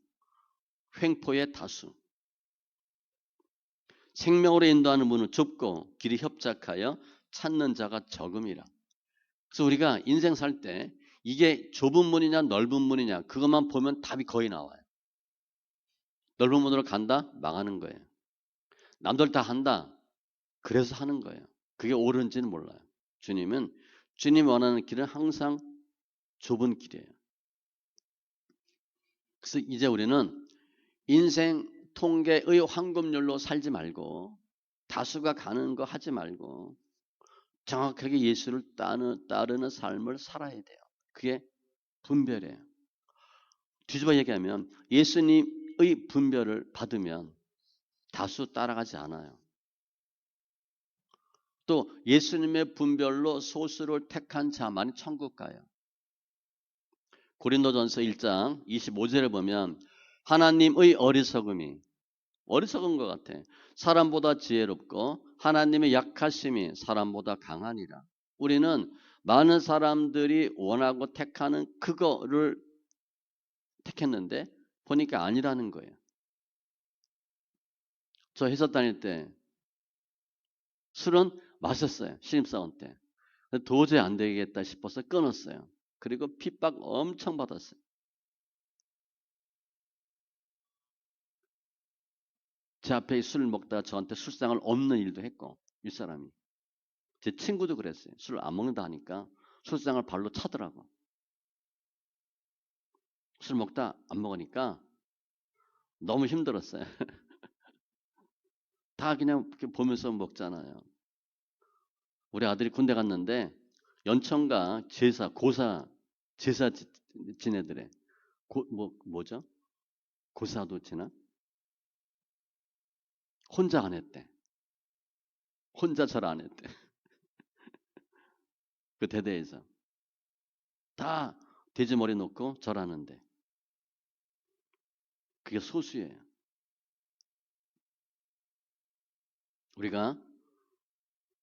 횡포의 다수. 생명으로 인도하는 문은 좁고 길이 협착하여 찾는 자가 적음이라. 그래서 우리가 인생 살 때 이게 좁은 문이냐 넓은 문이냐 그것만 보면 답이 거의 나와요. 넓은 문으로 간다? 망하는 거예요. 남들 다 한다? 그래서 하는 거예요. 그게 옳은지는 몰라요. 주님이 원하는 길은 항상 좁은 길이에요. 그래서 이제 우리는 인생 통계의 황금률로 살지 말고 다수가 가는 거 하지 말고 정확하게 예수를 따르는 삶을 살아야 돼요. 그게 분별이에요. 뒤집어 얘기하면 예수님의 분별을 받으면 다수 따라가지 않아요. 또 예수님의 분별로 소수를 택한 자만이 천국 가요. 고린도전서 1장 25절에 보면 하나님의 어리석은 것 같아. 사람보다 지혜롭고 하나님의 약하심이 사람보다 강하니라. 우리는 많은 사람들이 원하고 택하는 그거를 택했는데 보니까 아니라는 거예요. 저 회사 다닐 때 술은 마셨어요. 신입사원 때. 도저히 안 되겠다 싶어서 끊었어요. 그리고 핍박 엄청 받았어요. 제 앞에 술을 먹다가 저한테 술상을 엎는 일도 했고 윗사람이. 제 친구도 그랬어요. 술을 안 먹는다 하니까 술상을 발로 차더라고. 술 먹다 안 먹으니까 너무 힘들었어요. 다 그냥 이렇게 보면서 먹잖아요. 우리 아들이 군대 갔는데 연천가 고사 제사 지내더래. 뭐죠? 고사도 지나? 혼자 안 했대. 혼자 절 안 했대. 그 대대에서 다 돼지머리 놓고 절하는데 그게 소수예요. 우리가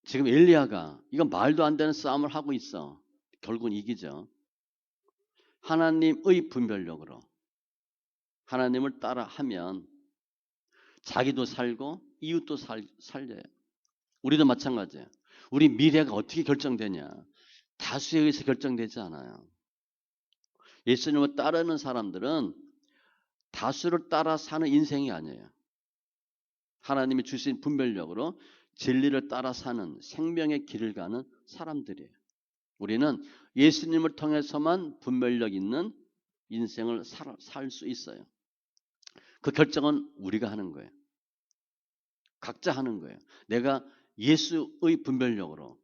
지금 엘리야가 이건 말도 안 되는 싸움을 하고 있어. 결국은 이기죠. 하나님의 분별력으로 하나님을 따라하면 자기도 살고 이웃도 살려요. 우리도 마찬가지예요. 우리 미래가 어떻게 결정되냐. 다수에 의해서 결정되지 않아요. 예수님을 따르는 사람들은 다수를 따라 사는 인생이 아니에요. 하나님이 주신 분별력으로 진리를 따라 사는 생명의 길을 가는 사람들이에요. 우리는 예수님을 통해서만 분별력 있는 인생을 살 수 있어요. 그 결정은 우리가 하는 거예요. 각자 하는 거예요. 내가 예수의 분별력으로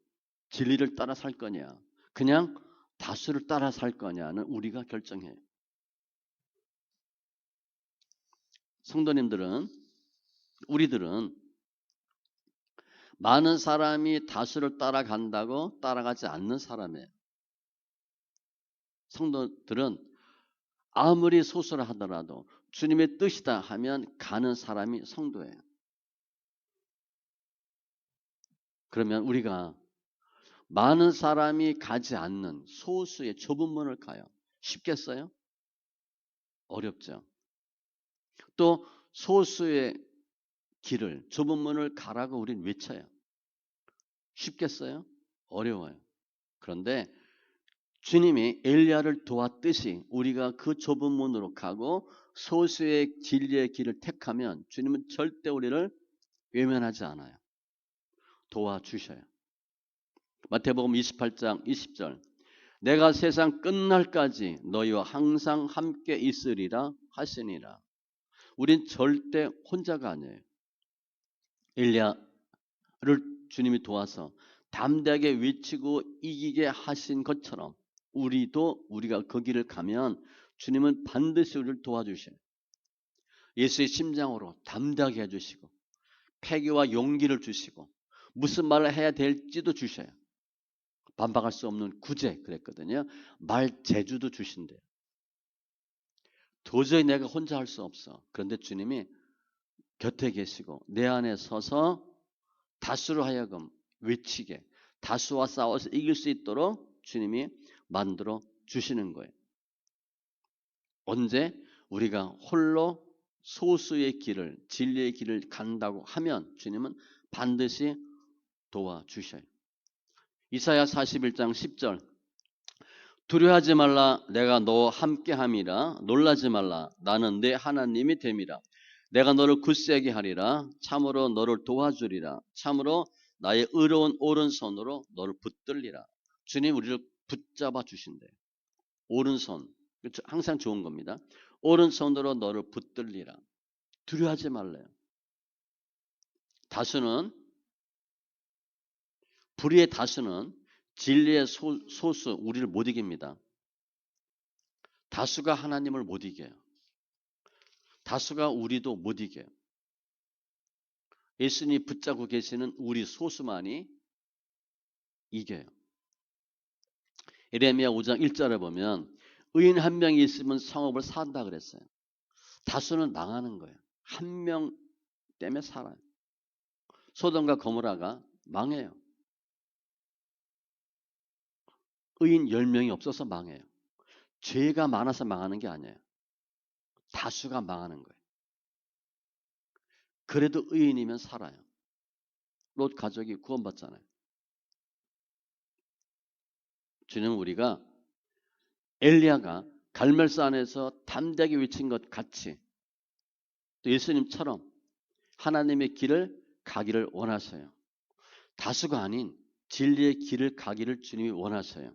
진리를 따라 살 거냐, 그냥 다수를 따라 살 거냐는 우리가 결정해요. 성도님들은, 우리들은 많은 사람이 다수를 따라간다고 따라가지 않는 사람이에요. 성도들은 아무리 소수라 하더라도 주님의 뜻이다 하면 가는 사람이 성도예요. 그러면 우리가 많은 사람이 가지 않는 소수의 좁은 문을 가요. 쉽겠어요? 어렵죠. 또 소수의 길을, 좁은 문을 가라고 우리는 외쳐요. 쉽겠어요? 어려워요. 그런데 주님이 엘리야를 도왔듯이 우리가 그 좁은 문으로 가고 소수의 진리의 길을 택하면 주님은 절대 우리를 외면하지 않아요. 도와주셔요. 마태복음 28장 20절 내가 세상 끝날까지 너희와 항상 함께 있으리라 하시니라. 우린 절대 혼자가 아니에요. 엘리야를 주님이 도와서 담대하게 외치고 이기게 하신 것처럼 우리가 그 길을 가면 주님은 반드시 우리를 도와주셔요. 예수의 심장으로 담대하게 해주시고 패기와 용기를 주시고 무슨 말을 해야 될지도 주셔요. 반박할 수 없는 구제 그랬거든요. 말 재주도 주신대요. 도저히 내가 혼자 할 수 없어. 그런데 주님이 곁에 계시고 내 안에 서서 다수로 하여금 외치게 다수와 싸워서 이길 수 있도록 주님이 만들어 주시는 거예요. 언제? 우리가 홀로 소수의 길을, 진리의 길을 간다고 하면 주님은 반드시 도와주셔요. 이사야 41장 10절 두려워하지 말라 내가 너와 함께함이라 놀라지 말라 나는 내 하나님이 됨이라 내가 너를 굳세게 하리라 참으로 너를 도와주리라 참으로 나의 의로운 오른손으로 너를 붙들리라. 주님 우리를 붙잡아 주신대요. 오른손 항상 좋은 겁니다. 오른손으로 너를 붙들리라. 두려워하지 말래요. 다수는 불의의 다수는 진리의 소수 우리를 못 이깁니다. 다수가 하나님을 못 이겨요. 다수가 우리도 못 이겨요. 예수님이 붙잡고 계시는 우리 소수만이 이겨요. 예레미야 5장 1절에 보면 의인 한 명이 있으면 성읍을 산다 그랬어요. 다수는 망하는 거예요. 한 명 때문에 살아요. 소돔과 고모라가 망해요. 의인 10명이 없어서 망해요. 죄가 많아서 망하는 게 아니에요. 다수가 망하는 거예요. 그래도 의인이면 살아요. 롯 가족이 구원받잖아요. 주님은 우리가 엘리야가 갈멜산에서 담대하게 외친 것 같이 또 예수님처럼 하나님의 길을 가기를 원하셔요. 다수가 아닌 진리의 길을 가기를 주님이 원하셔요.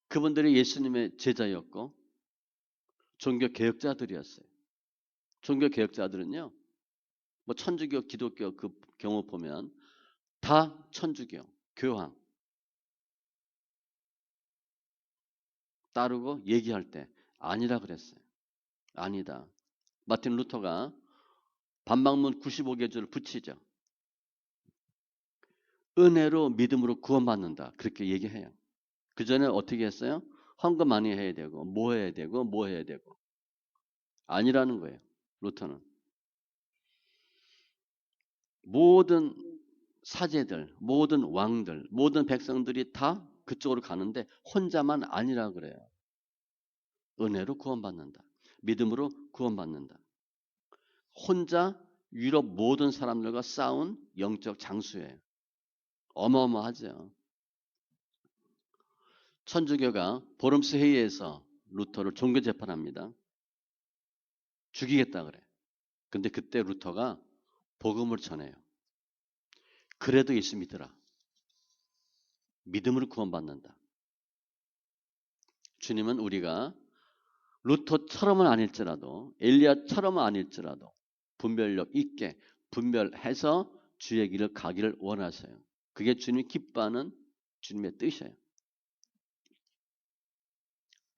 그분들이 예수님의 제자였고 종교개혁자들이었어요. 종교개혁자들은요. 뭐 천주교, 기독교 그 경우 보면 다 천주교, 교황 따르고 얘기할 때 아니라 그랬어요. 아니다. 마틴 루터가 반박문 95개조를 붙이죠. 은혜로 믿음으로 구원받는다. 그렇게 얘기해요. 그 전에 어떻게 했어요? 헌금 많이 해야 되고 뭐 해야 되고 뭐 해야 되고 아니라는 거예요. 루터는. 모든 사제들, 모든 왕들, 모든 백성들이 다 그쪽으로 가는데 혼자만 아니라 그래요. 은혜로 구원받는다. 믿음으로 구원받는다. 혼자 유럽 모든 사람들과 싸운 영적 장수예요. 어마어마하죠. 천주교가 보름스 회의에서 루터를 종교 재판합니다. 죽이겠다 그래. 근데 그때 루터가 복음을 전해요. 그래도 예수 믿으라. 믿음으로 구원받는다. 주님은 우리가 루터처럼은 아닐지라도 엘리야처럼은 아닐지라도 분별력 있게 분별해서 주의 길을 가기를 원하세요. 그게 주님이 기뻐하는 주님의 뜻이에요.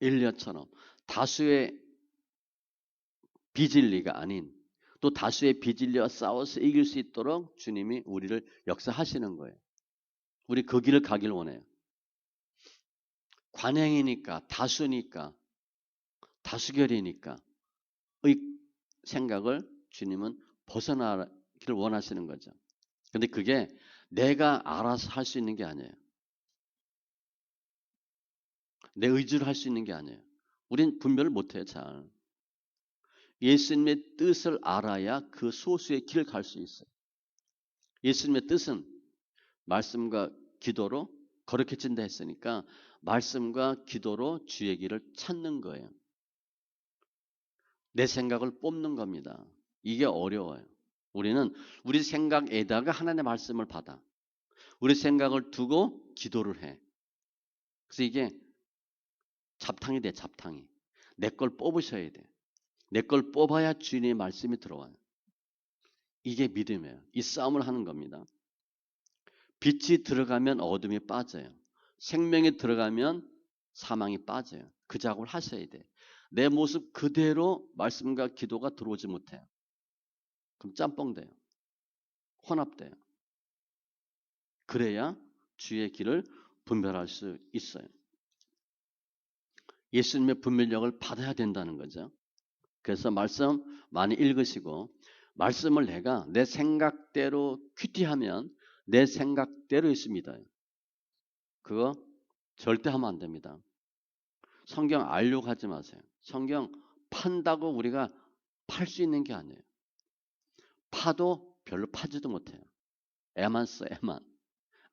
엘리야처럼 다수의 비진리가 아닌 또 다수의 비진리와 싸워서 이길 수 있도록 주님이 우리를 역사하시는 거예요. 우리 그 길을 가길 원해요. 관행이니까 다수니까 다수결이니까 의 생각을 주님은 벗어나기를 원하시는 거죠. 근데 그게 내가 알아서 할 수 있는 게 아니에요. 내 의지로 할 수 있는 게 아니에요. 우린 분별을 못해요. 잘. 예수님의 뜻을 알아야 그 소수의 길을 갈 수 있어요. 예수님의 뜻은 말씀과 기도로 거룩해진다 했으니까 말씀과 기도로 주의 길을 찾는 거예요. 내 생각을 뽑는 겁니다. 이게 어려워요. 우리는 우리 생각에다가 하나님의 말씀을 받아. 우리 생각을 두고 기도를 해. 그래서 이게 잡탕이 돼, 잡탕이. 내 걸 뽑으셔야 돼. 내 걸 뽑아야 주님의 말씀이 들어와요. 이게 믿음이에요. 이 싸움을 하는 겁니다. 빛이 들어가면 어둠이 빠져요. 생명이 들어가면 사망이 빠져요. 그 작업을 하셔야 돼. 내 모습 그대로 말씀과 기도가 들어오지 못해요. 그럼 짬뽕 돼요. 혼합돼요. 그래야 주의 길을 분별할 수 있어요. 예수님의 분별력을 받아야 된다는 거죠. 그래서 말씀 많이 읽으시고 말씀을 내가 내 생각대로 큐티하면 내 생각대로 있습니다. 그거 절대 하면 안 됩니다. 성경 알려고 하지 마세요. 성경 판다고 우리가 팔 수 있는 게 아니에요. 파도 별로 파지도 못해요. 애만 써, 애만.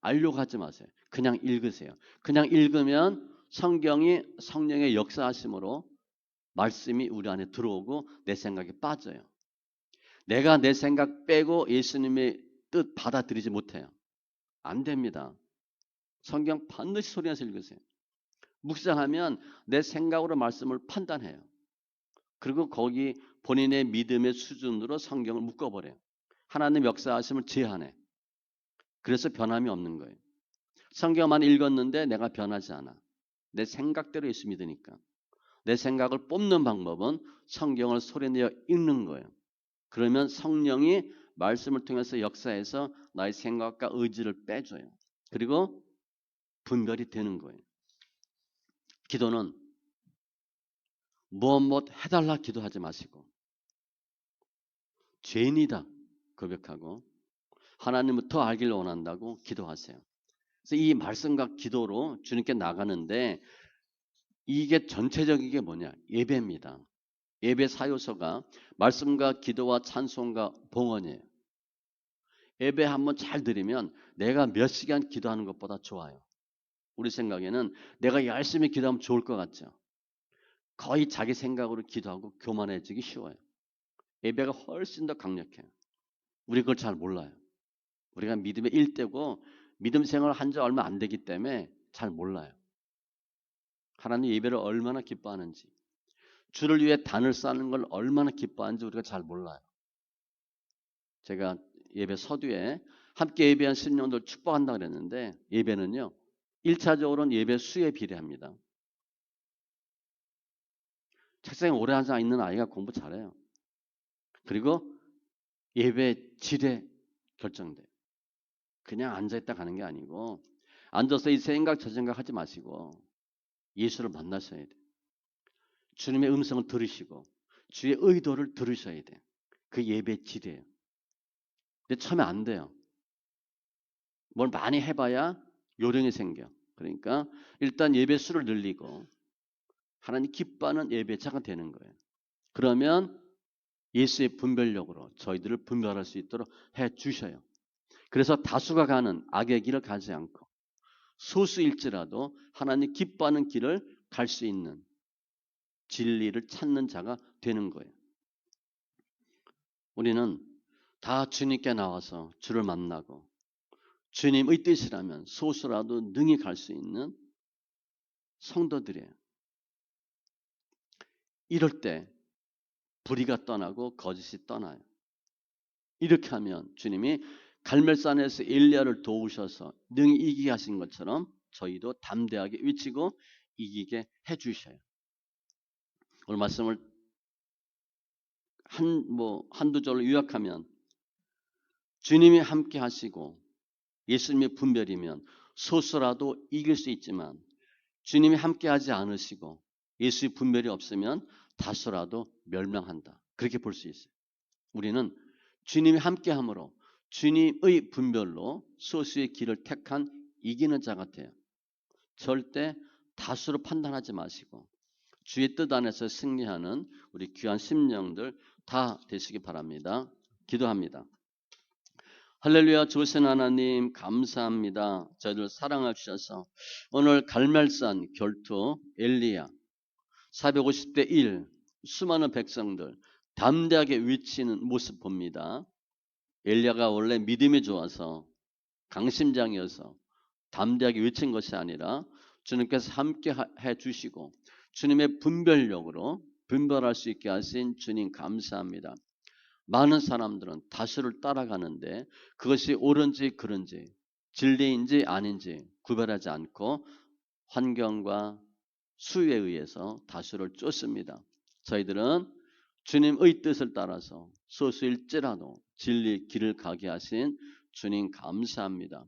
알려고 하지 마세요. 그냥 읽으세요. 그냥 읽으면 성경이 성령의 역사하심으로 말씀이 우리 안에 들어오고 내 생각에 빠져요. 내가 내 생각 빼고 예수님의 뜻 받아들이지 못해요. 안 됩니다. 성경 반드시 소리내서 읽으세요. 묵상하면 내 생각으로 말씀을 판단해요. 그리고 거기 본인의 믿음의 수준으로 성경을 묶어버려요. 하나님 역사하심을 제한해. 그래서 변함이 없는 거예요. 성경만 읽었는데 내가 변하지 않아. 내 생각대로 예수 믿으니까. 내 생각을 뽑는 방법은 성경을 소리내어 읽는 거예요. 그러면 성령이 말씀을 통해서 역사해서 나의 생각과 의지를 빼줘요. 그리고 분별이 되는 거예요. 기도는 무엇 해달라 기도하지 마시고 죄인이다 고백하고 하나님을 더 알기를 원한다고 기도하세요. 그래서 이 말씀과 기도로 주님께 나가는데 이게 전체적인 게 뭐냐? 예배입니다. 예배 사요소가 말씀과 기도와 찬송과 봉헌이에요. 예배 한번 잘 드리면 내가 몇 시간 기도하는 것보다 좋아요. 우리 생각에는 내가 열심히 기도하면 좋을 것 같죠. 거의 자기 생각으로 기도하고 교만해지기 쉬워요. 예배가 훨씬 더 강력해요. 우리 그걸 잘 몰라요. 우리가 믿음의 일대고 믿음 생활을 한 지 얼마 안 되기 때문에 잘 몰라요. 하나님 예배를 얼마나 기뻐하는지, 주를 위해 단을 쌓는 걸 얼마나 기뻐하는지 우리가 잘 몰라요. 제가 예배 서두에 함께 예배한 신령들 축복한다 그랬는데 예배는요. 1차적으로는 예배 수에 비례합니다. 책상에 오래 앉아 있는 아이가 공부 잘해요. 그리고 예배 질에 결정돼요. 그냥 앉아있다 가는 게 아니고 앉아서 이 생각 저 생각 하지 마시고 예수를 만나셔야 돼요. 주님의 음성을 들으시고 주의 의도를 들으셔야 돼요. 그 예배 질이에요. 근데 처음에 안 돼요. 뭘 많이 해봐야 요령이 생겨. 그러니까 일단 예배 수를 늘리고 하나님 기뻐하는 예배자가 되는 거예요. 그러면 예수의 분별력으로 저희들을 분별할 수 있도록 해 주셔요. 그래서 다수가 가는 악의 길을 가지 않고 소수일지라도 하나님 기뻐하는 길을 갈 수 있는 진리를 찾는 자가 되는 거예요. 우리는 다 주님께 나와서 주를 만나고 주님의 뜻이라면 소수라도 능히 갈 수 있는 성도들이에요. 이럴 때 불의가 떠나고 거짓이 떠나요. 이렇게 하면 주님이 갈멜산에서 엘리야를 도우셔서 능히 이기게 하신 것처럼 저희도 담대하게 외치고 이기게 해 주셔요. 오늘 말씀을 한두 절로 요약하면 주님이 함께 하시고 예수님의 분별이면 소수라도 이길 수 있지만 주님이 함께 하지 않으시고 예수의 분별이 없으면 다수라도 멸망한다. 그렇게 볼 수 있어요. 우리는 주님이 함께함으로 주님의 분별로 소수의 길을 택한 이기는 자 같아요. 절대 다수로 판단하지 마시고 주의 뜻 안에서 승리하는 우리 귀한 심령들 다 되시기 바랍니다. 기도합니다. 할렐루야. 좋으신 하나님 감사합니다. 저희들 사랑하셔서 오늘 갈멜산 결투 엘리야 450대 1 수많은 백성들 담대하게 외치는 모습 봅니다. 엘리야가 원래 믿음이 좋아서 강심장이어서 담대하게 외친 것이 아니라 주님께서 함께 해 주시고 주님의 분별력으로 분별할 수 있게 하신 주님 감사합니다. 많은 사람들은 다수를 따라가는데 그것이 옳은지 그른지 진리인지 아닌지 구별하지 않고 환경과 수에 의해서 다수를 쫓습니다. 저희들은 주님의 뜻을 따라서 소수일지라도 진리의 길을 가게 하신 주님 감사합니다.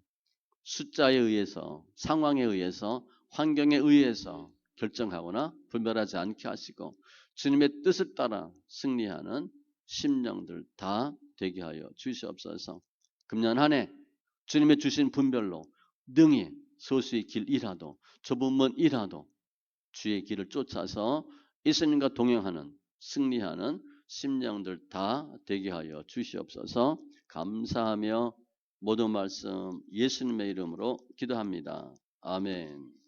숫자에 의해서 상황에 의해서 환경에 의해서 결정하거나 분별하지 않게 하시고 주님의 뜻을 따라 승리하는 심령들 다 되게 하여 주시옵소서. 금년 한 해 주님의 주신 분별로 능히 소수의 길이라도 좁은 문이라도 주의 길을 쫓아서 예수님과 동행하는 승리하는 심령들 다 되게 하여 주시옵소서. 감사하며 모든 말씀 예수님의 이름으로 기도합니다. 아멘.